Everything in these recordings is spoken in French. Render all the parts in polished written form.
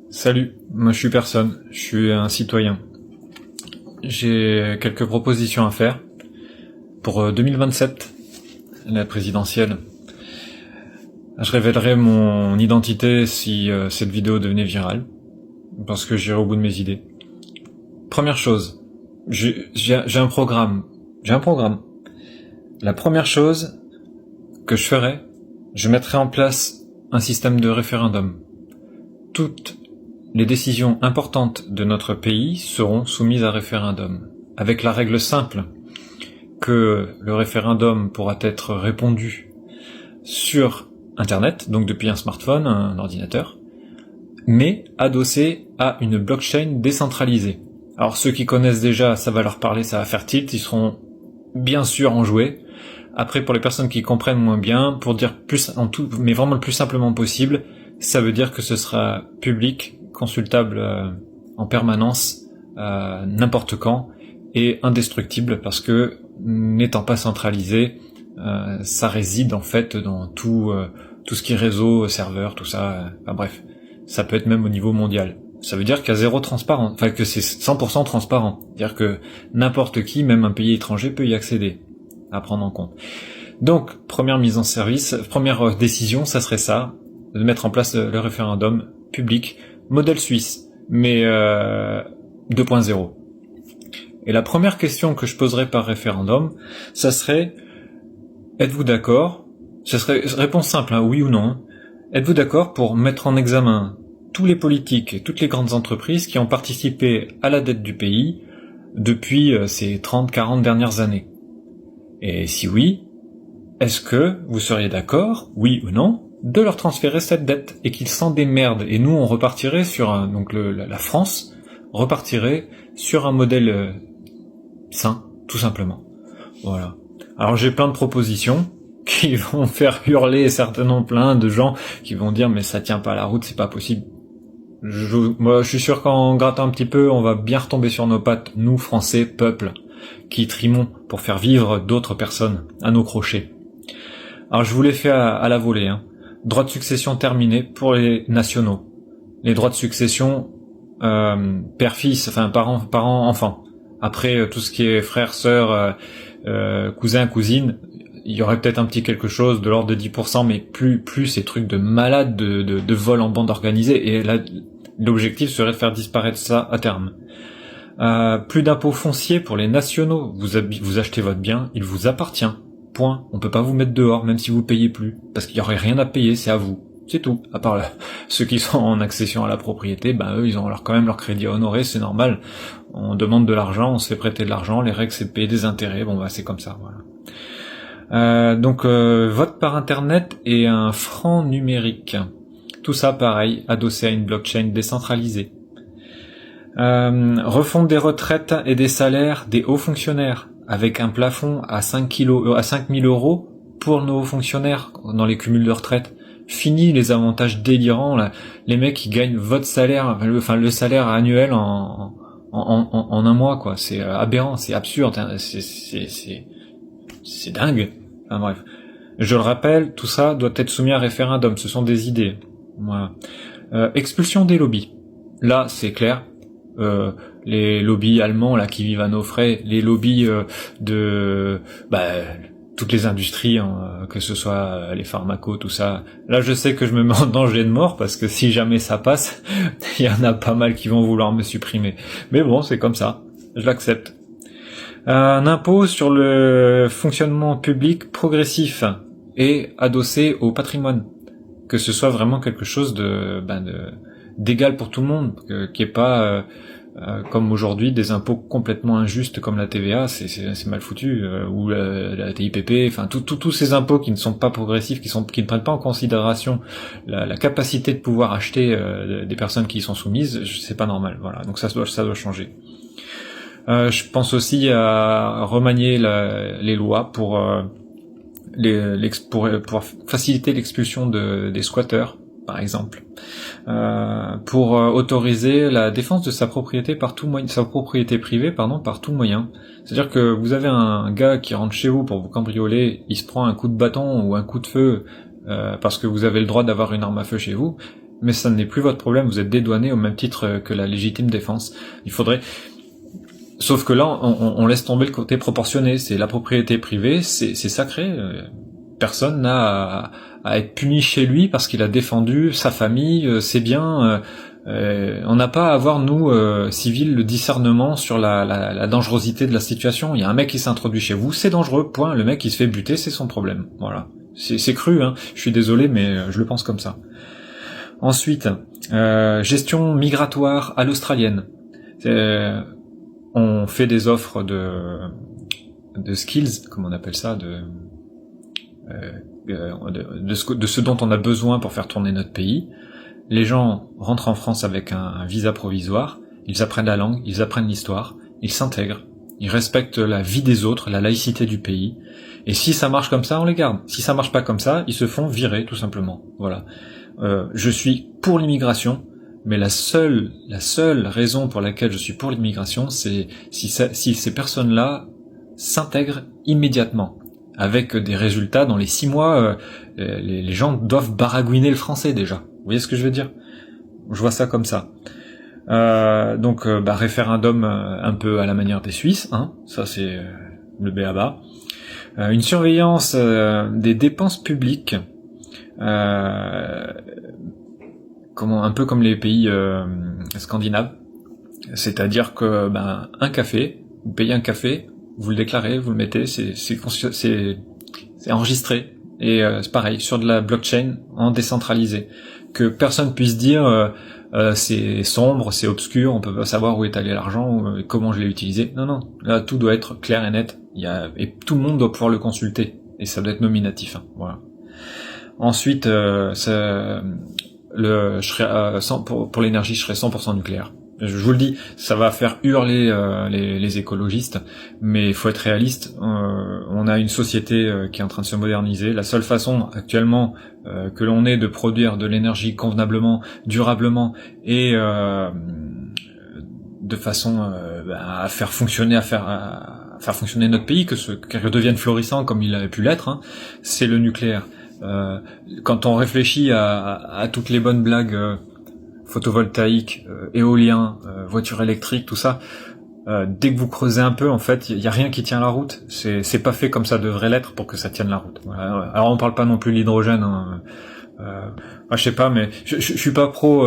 Salut, moi je suis personne, je suis un citoyen. J'ai quelques propositions à faire pour 2027, la présidentielle. Je révélerai mon identité si cette vidéo devenait virale, parce que j'irai au bout de mes idées. Première chose, j'ai un programme. La première chose que je ferai, je mettrai en place un système de référendum. Toutes les décisions importantes de notre pays seront soumises à référendum, avec la règle simple que le référendum pourra être répondu sur Internet, donc depuis un smartphone, un ordinateur, mais adossé à une blockchain décentralisée. Alors ceux qui connaissent déjà, ça va leur parler, ça va faire tilt, ils seront bien sûr enjoués. Après, pour les personnes qui comprennent moins bien, pour dire plus en tout, mais vraiment le plus simplement possible, ça veut dire que ce sera public, consultable en permanence, n'importe quand, et indestructible, parce que n'étant pas centralisé, ça réside en fait dans tout ce qui est réseau, serveur, tout ça, enfin bref, ça peut être même au niveau mondial. Ça veut dire qu'il y a zéro transparent, enfin que c'est 100% transparent, c'est-à-dire que n'importe qui, même un pays étranger, peut y accéder, à prendre en compte. Donc, première mise en service, première décision, ça serait ça, de mettre en place le référendum public, modèle suisse, mais 2.0. Et la première question que je poserais par référendum, ça serait, êtes-vous d'accord? Ça serait réponse simple, hein, oui ou non. Hein. Êtes-vous d'accord pour mettre en examen tous les politiques et toutes les grandes entreprises qui ont participé à la dette du pays depuis ces 30-40 dernières années? Et si oui, est-ce que vous seriez d'accord, oui ou non, de leur transférer cette dette et qu'ils s'en démerdent, et nous on repartirait sur la France repartirait sur un modèle sain, tout simplement. Voilà. Alors j'ai plein de propositions qui vont faire hurler certainement plein de gens qui vont dire mais ça tient pas la route, c'est pas possible. Moi je suis sûr qu'en grattant un petit peu, on va bien retomber sur nos pattes, nous Français, peuple, qui trimons pour faire vivre d'autres personnes à nos crochets. Alors je vous l'ai fait à la volée, hein. Droit de succession terminé pour les nationaux. Les droits de succession père-fils, enfin parent-enfant. Après tout ce qui est frère, sœur, cousin, cousine, il y aurait peut-être un petit quelque chose de l'ordre de 10%, mais plus ces trucs de malades de vol en bande organisée. Et là, l'objectif serait de faire disparaître ça à terme. Plus d'impôts fonciers pour les nationaux. Vous achetez votre bien, il vous appartient. Point. On peut pas vous mettre dehors, même si vous payez plus. Parce qu'il y aurait rien à payer, c'est à vous. C'est tout. À part ceux qui sont en accession à la propriété, eux, ils ont quand même leur crédit à honorer, c'est normal. On demande de l'argent, on se fait prêter de l'argent, les règles c'est de payer des intérêts, c'est comme ça, voilà. Donc, vote par internet et un franc numérique. Tout ça pareil, adossé à une blockchain décentralisée. Refonte des retraites et des salaires des hauts fonctionnaires, avec un plafond à 5 000 euros pour nos hauts fonctionnaires dans les cumuls de retraite. Fini les avantages délirants, là. Les mecs qui gagnent votre salaire, le salaire annuel en un mois, quoi. C'est aberrant, c'est absurde, hein. C'est dingue. Enfin bref. Je le rappelle, tout ça doit être soumis à référendum, ce sont des idées. Voilà. Expulsion des lobbies. Là, c'est clair. Les lobbies allemands là qui vivent à nos frais, les lobbies de toutes les industries, hein, que ce soit les pharmacos, tout ça. Là, je sais que je me mets en danger de mort parce que si jamais ça passe, il y en a pas mal qui vont vouloir me supprimer. Mais bon, c'est comme ça, je l'accepte. Un impôt sur le fonctionnement public progressif et adossé au patrimoine, que ce soit vraiment quelque chose d'égal pour tout le monde, qui est pas comme aujourd'hui des impôts complètement injustes comme la TVA, c'est mal foutu, ou la TIPP, enfin tous ces impôts qui ne sont pas progressifs, qui ne prennent pas en considération la capacité de pouvoir acheter des personnes qui y sont soumises, c'est pas normal. Voilà, donc ça doit changer. Je pense aussi à remanier les lois pour faciliter l'expulsion des squatteurs, par exemple, pour autoriser la défense de sa propriété par tout moyen, sa propriété privée, par tout moyen. C'est-à-dire que vous avez un gars qui rentre chez vous pour vous cambrioler, il se prend un coup de bâton ou un coup de feu parce que vous avez le droit d'avoir une arme à feu chez vous. mais ça n'est plus votre problème, vous êtes dédouané au même titre que la légitime défense. Il faudrait... Sauf que là, on laisse tomber le côté proportionné, c'est la propriété privée, c'est sacré, personne n'a à être puni chez lui parce qu'il a défendu sa famille, ses biens, on n'a pas à avoir, nous, civils, le discernement sur la dangerosité de la situation. Il y a un mec qui s'introduit chez vous, c'est dangereux, point, le mec qui se fait buter, c'est son problème, voilà. C'est cru, hein, je suis désolé, mais je le pense comme ça. Ensuite, gestion migratoire à l'australienne. On fait des offres de skills, comme on appelle ça, de ce dont on a besoin pour faire tourner notre pays. Les gens rentrent en France avec un visa provisoire, ils apprennent la langue, ils apprennent l'histoire, ils s'intègrent, ils respectent la vie des autres, la laïcité du pays, et si ça marche comme ça, on les garde. Si ça marche pas comme ça, ils se font virer, tout simplement. Voilà. Je suis pour l'immigration, mais la seule raison pour laquelle je suis pour l'immigration, c'est si ces personnes-là s'intègrent immédiatement, avec des résultats dans les 6 mois, les gens doivent baragouiner le français déjà. Vous voyez ce que je veux dire? Je vois ça comme ça. Donc référendum un peu à la manière des Suisses, hein, ça c'est le b.a.-ba. Une surveillance des dépenses publiques, un peu comme les pays scandinaves, c'est-à-dire que un café, vous payez un café, vous le déclarez, vous le mettez, c'est enregistré, et c'est pareil sur de la blockchain en décentralisé, que personne puisse dire c'est sombre, c'est obscur, on peut pas savoir où est allé l'argent, comment je l'ai utilisé. Non, là tout doit être clair et net. Et tout le monde doit pouvoir le consulter, et ça doit être nominatif. Hein, voilà. Ensuite, je serai pour l'énergie, je serai 100% nucléaire. Je vous le dis, ça va faire hurler les écologistes, mais il faut être réaliste. On a une société qui est en train de se moderniser. La seule façon actuellement que l'on ait de produire de l'énergie convenablement, durablement et de façon à faire fonctionner notre pays, que devienne florissant comme il avait pu l'être, hein, c'est le nucléaire. Quand on réfléchit à toutes les bonnes blagues photovoltaïque, éolien, voiture électrique, tout ça, dès que vous creusez un peu, en fait, il y a rien qui tient la route. C'est pas fait comme ça devrait l'être pour que ça tienne la route. Voilà. Alors on parle pas non plus de l'hydrogène. Hein. Je sais pas, mais je suis pas pro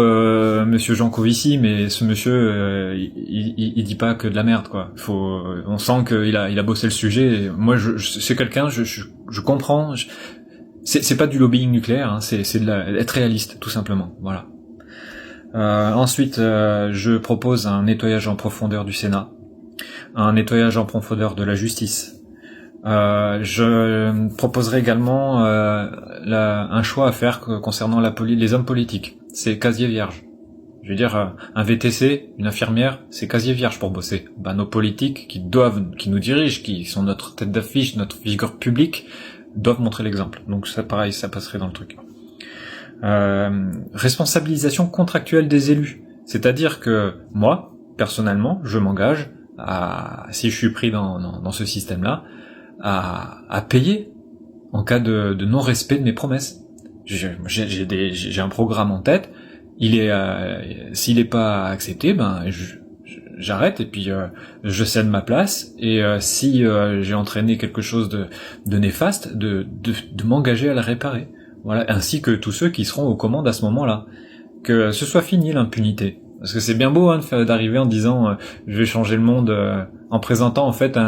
Monsieur Jancovici, mais ce monsieur, il dit pas que de la merde, quoi. On sent qu'il a bossé le sujet. Et moi, c'est quelqu'un, je comprends. C'est pas du lobbying nucléaire, hein, c'est être réaliste, tout simplement. Voilà. Ensuite, je propose un nettoyage en profondeur du Sénat, un nettoyage en profondeur de la justice. Je proposerai également un choix à faire concernant les hommes politiques. C'est casier vierge. Je veux dire, un VTC, une infirmière, c'est casier vierge pour bosser. Nos politiques qui nous dirigent, qui sont notre tête d'affiche, notre figure publique, doivent montrer l'exemple. Donc ça, pareil, ça passerait dans le truc. Responsabilisation contractuelle des élus. C'est-à-dire que moi, personnellement, je m'engage si je suis pris dans ce système-là, à payer en cas de non-respect de mes promesses. J'ai un programme en tête, s'il est pas accepté, j'arrête et puis je cède ma place, et si j'ai entraîné quelque chose de néfaste, de m'engager à le réparer. Voilà, ainsi que tous ceux qui seront aux commandes à ce moment-là. Que ce soit fini l'impunité. Parce que c'est bien beau d'arriver en disant je vais changer le monde, en présentant en fait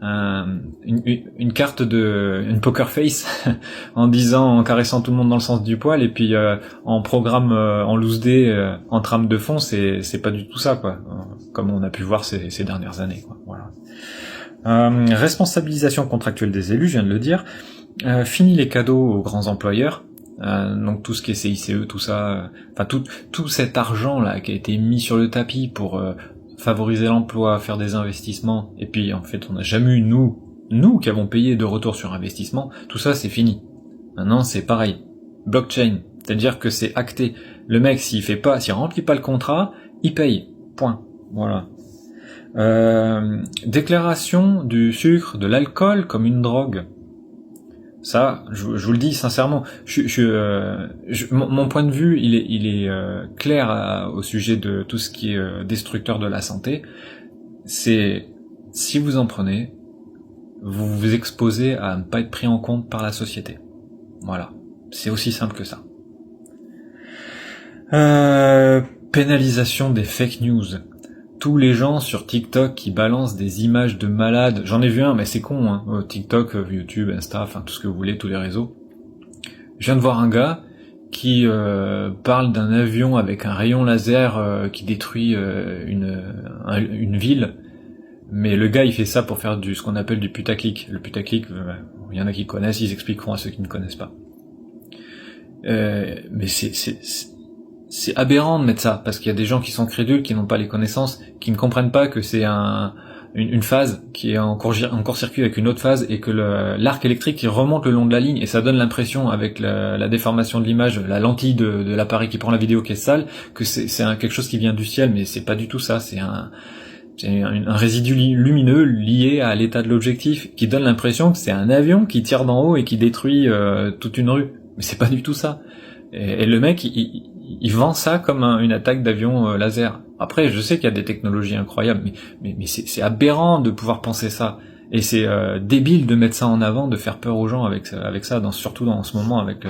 une carte une poker face, en caressant tout le monde dans le sens du poil, et puis en programme en loose day, en trame de fond, c'est pas du tout ça, quoi. Comme on a pu voir ces dernières années, quoi. Voilà. Responsabilisation contractuelle des élus, je viens de le dire. Fini les cadeaux aux grands employeurs, donc tout ce qui est CICE, tout ça, tout cet argent là qui a été mis sur le tapis pour favoriser l'emploi, faire des investissements, et puis en fait on n'a jamais eu nous qui avons payé de retour sur investissement, tout ça c'est fini. Maintenant c'est pareil, blockchain, c'est-à-dire que c'est acté. Le mec s'il remplit pas le contrat, il paye. Point. Voilà. Déclaration du sucre, de l'alcool comme une drogue. Ça, je vous le dis sincèrement. Mon point de vue, il est clair au sujet de tout ce qui est destructeur de la santé. C'est si vous en prenez, vous vous exposez à ne pas être pris en compte par la société. Voilà, c'est aussi simple que ça. Pénalisation des fake news. Tous les gens sur TikTok qui balancent des images de malades, j'en ai vu un, mais c'est con, hein. TikTok, YouTube, Insta, enfin tout ce que vous voulez, tous les réseaux. Je viens de voir un gars qui parle d'un avion avec un rayon laser qui détruit une ville, mais le gars il fait ça pour faire ce qu'on appelle du putaclic. Le putaclic, il y en a qui connaissent, ils expliqueront à ceux qui ne connaissent pas. Mais c'est aberrant de mettre ça, parce qu'il y a des gens qui sont crédules, qui n'ont pas les connaissances, qui ne comprennent pas que c'est une phase qui est en court-circuit avec une autre phase, et que l'arc électrique qui remonte le long de la ligne, et ça donne l'impression, avec la déformation de l'image, la lentille de l'appareil qui prend la vidéo qui est sale, que c'est quelque chose qui vient du ciel, mais c'est pas du tout ça, c'est un résidu lumineux lié à l'état de l'objectif, qui donne l'impression que c'est un avion qui tire d'en haut et qui détruit toute une rue, mais c'est pas du tout ça. Et le mec, il vend ça comme une attaque d'avion laser. Après, je sais qu'il y a des technologies incroyables, mais c'est aberrant de pouvoir penser ça. Et c'est débile de mettre ça en avant, de faire peur aux gens avec ça, surtout en ce moment, avec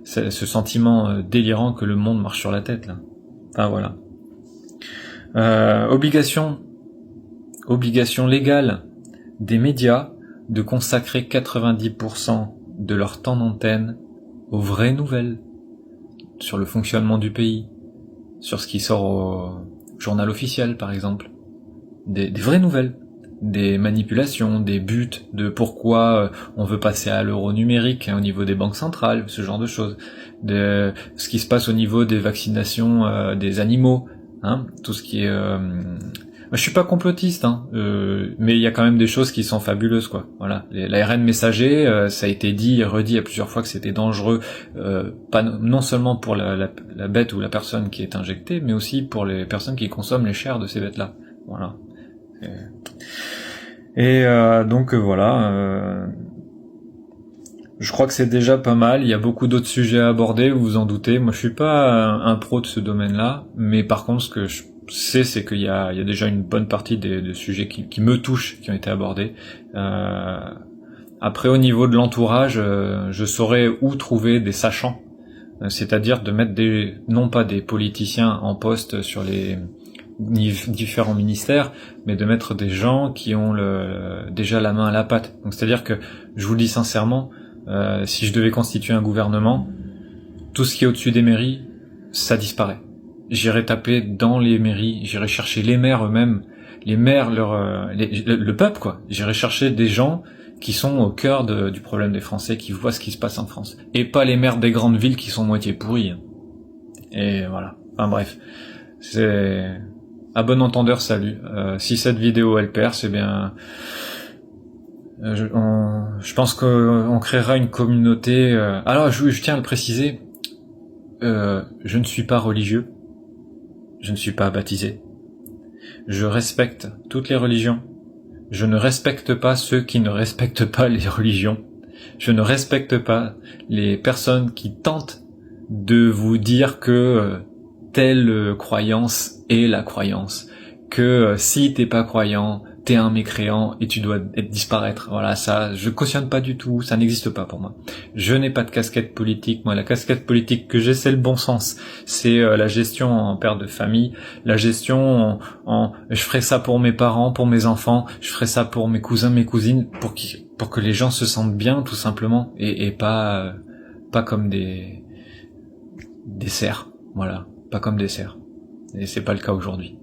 ce sentiment délirant que le monde marche sur la tête, là. Enfin, voilà. Obligation légale des médias de consacrer 90% de leur temps d'antenne aux vraies nouvelles sur le fonctionnement du pays, sur ce qui sort au journal officiel par exemple, des vraies nouvelles, des manipulations, des buts, de pourquoi on veut passer à l'euro numérique au niveau des banques centrales, ce genre de choses, de ce qui se passe au niveau des vaccinations des animaux, hein, tout ce qui est je suis pas complotiste, hein, mais il y a quand même des choses qui sont fabuleuses, quoi. Voilà, l'ARN messager, ça a été dit et redit à plusieurs fois que c'était dangereux, non seulement pour la bête ou la personne qui est injectée, mais aussi pour les personnes qui consomment les chairs de ces bêtes-là. Voilà. Et donc voilà. Je crois que c'est déjà pas mal. Il y a beaucoup d'autres sujets à aborder, vous vous en doutez. Moi, je suis pas un pro de ce domaine-là, mais par contre, ce que je sais, c'est qu'il y a déjà une bonne partie des sujets qui me touchent, qui ont été abordés. Après, au niveau de l'entourage, je saurais où trouver des sachants, c'est-à-dire de mettre non pas des politiciens en poste sur les différents ministères, mais de mettre des gens qui ont déjà la main à la pâte. Donc, c'est-à-dire que, je vous le dis sincèrement, si je devais constituer un gouvernement, tout ce qui est au-dessus des mairies, ça disparaît. J'irai taper dans les mairies, j'irai chercher les maires eux-mêmes, les maires, le peuple, quoi. J'irai chercher des gens qui sont au cœur du problème des Français, qui voient ce qui se passe en France. Et pas les maires des grandes villes qui sont moitié pourris. Et voilà. Enfin bref. C'est... À bon entendeur, salut. Si cette vidéo, elle perce, eh bien... je pense qu'on créera une communauté... Alors, je tiens à le préciser, je ne suis pas religieux. Je ne suis pas baptisé. Je respecte toutes les religions. Je ne respecte pas ceux qui ne respectent pas les religions. Je ne respecte pas les personnes qui tentent de vous dire que telle croyance est la croyance. Que si t'es pas croyant, t'es un mécréant et tu dois disparaître. Voilà, ça, je cautionne pas du tout, ça n'existe pas pour moi. Je n'ai pas de casquette politique. Moi, la casquette politique que j'ai, c'est le bon sens. C'est la gestion en père de famille, la gestion je ferai ça pour mes parents, pour mes enfants, je ferai ça pour mes cousins, mes cousines, pour que les gens se sentent bien, tout simplement, et pas comme des cerfs. Voilà, pas comme des cerfs. Et c'est pas le cas aujourd'hui.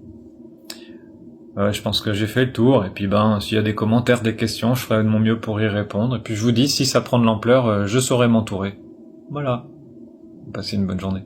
Je pense que j'ai fait le tour, et puis s'il y a des commentaires, des questions, je ferai de mon mieux pour y répondre, et puis je vous dis, si ça prend de l'ampleur, je saurai m'entourer. Voilà. Passez une bonne journée.